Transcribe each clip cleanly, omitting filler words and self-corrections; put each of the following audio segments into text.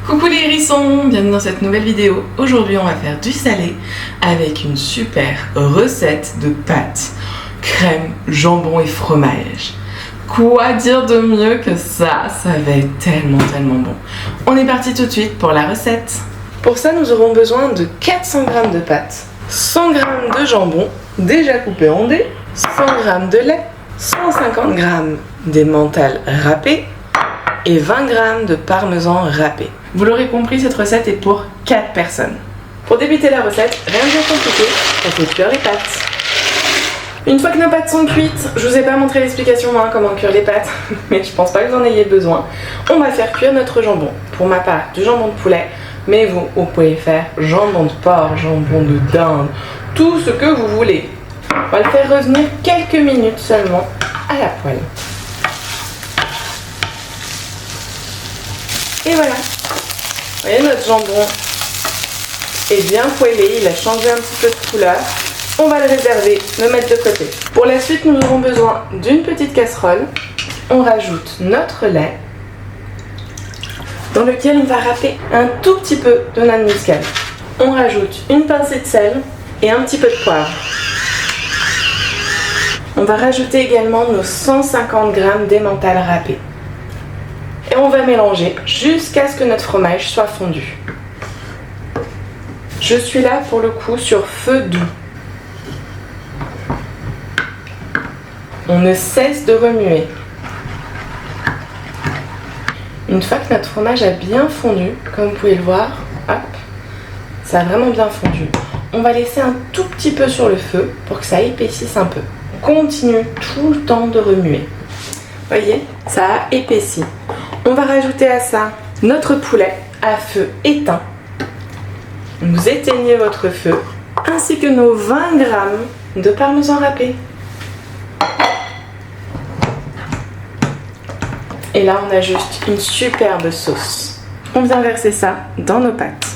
Coucou les hérissons, bienvenue dans cette nouvelle vidéo. Aujourd'hui on va faire du salé avec une super recette de pâtes, crème, jambon et fromage. Quoi dire de mieux que ça va être tellement bon. On est parti tout de suite pour la recette. Pour ça nous aurons besoin de 400 g de pâtes, 100 g de jambon déjà coupé en dés, 100 g de lait, 150 g d'emmental râpé et 20 g de parmesan râpé. Vous l'aurez compris, cette recette est pour 4 personnes. Pour débuter la recette, rien de bien compliqué, on fait cuire les pâtes. Une fois que nos pâtes sont cuites, je vous ai pas montré l'explication comment cuire les pâtes, mais je pense pas que vous en ayez besoin. On va faire cuire notre jambon. Pour ma part, du jambon de poulet, mais vous pouvez faire jambon de porc, jambon de dinde, tout ce que vous voulez. On va le faire revenir quelques minutes seulement à la poêle. Et voilà, vous voyez, notre jambon est bien poêlé, il a changé un petit peu de couleur. On va le réserver, le mettre de côté. Pour la suite, nous aurons besoin d'une petite casserole. On rajoute notre lait, dans lequel on va râper un tout petit peu de noix de muscade. On rajoute une pincée de sel et un petit peu de poivre. On va rajouter également nos 150 g d'emmental râpé. Et on va mélanger jusqu'à ce que notre fromage soit fondu. Je suis là pour le coup sur feu doux. On ne cesse de remuer. Une fois que notre fromage a bien fondu, comme vous pouvez le voir, hop, ça a vraiment bien fondu. On va laisser un tout petit peu sur le feu pour que ça épaississe un peu. On continue tout le temps de remuer. Voyez, ça a épaissi. On va rajouter à ça notre poulet à feu éteint. Vous éteignez votre feu, ainsi que nos 20 g de parmesan râpé. Et là, on a juste une superbe sauce. On vient verser ça dans nos pâtes.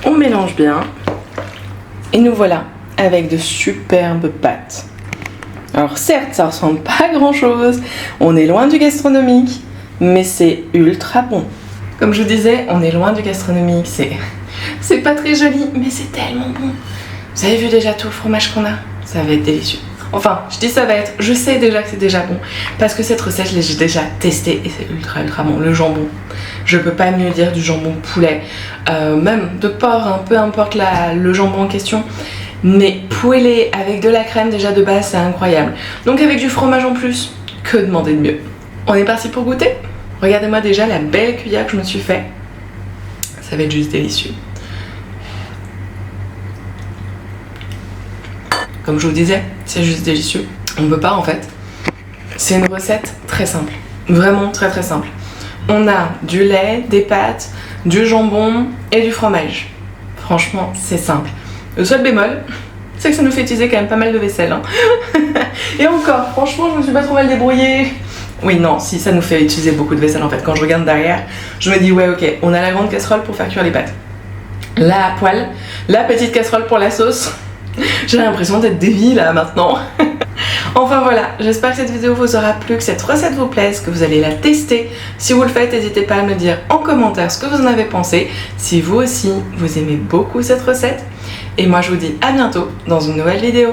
On mélange bien. Et nous voilà avec de superbes pâtes. Alors certes, ça ressemble pas à grand chose, on est loin du gastronomique, mais c'est ultra bon. Comme je vous disais, on est loin du gastronomique, c'est pas très joli, mais c'est tellement bon. Vous avez vu déjà tout le fromage qu'on a? Ça va être délicieux. Enfin, je dis ça va être, je sais déjà que c'est déjà bon, parce que cette recette, je l'ai déjà testée et c'est ultra bon. Le jambon, je peux pas mieux dire du jambon de poulet, même de porc, hein, peu importe le jambon en question, mais poêlé avec de la crème déjà de base, c'est incroyable. Donc avec du fromage en plus, que demander de mieux? On est parti pour goûter? Regardez-moi déjà la belle cuillère que je me suis fait. Ça va être juste délicieux. Comme je vous disais, c'est juste délicieux. On ne peut pas en fait. C'est une recette très simple. Vraiment très simple. On a du lait, des pâtes, du jambon et du fromage. Franchement, c'est simple. Le seul bémol, c'est que ça nous fait utiliser quand même pas mal de vaisselle. Hein. Et encore, franchement, je me suis pas trop mal débrouillée. Oui, non, si, ça nous fait utiliser beaucoup de vaisselle en fait. Quand je regarde derrière, je me dis ouais, ok, on a la grande casserole pour faire cuire les pâtes. La poêle, la petite casserole pour la sauce. J'ai l'impression d'être Davy là maintenant. Enfin voilà, j'espère que cette vidéo vous aura plu, que cette recette vous plaise, que vous allez la tester. Si vous le faites, n'hésitez pas à me dire en commentaire ce que vous en avez pensé. Si vous aussi, vous aimez beaucoup cette recette. Et moi je vous dis à bientôt dans une nouvelle vidéo.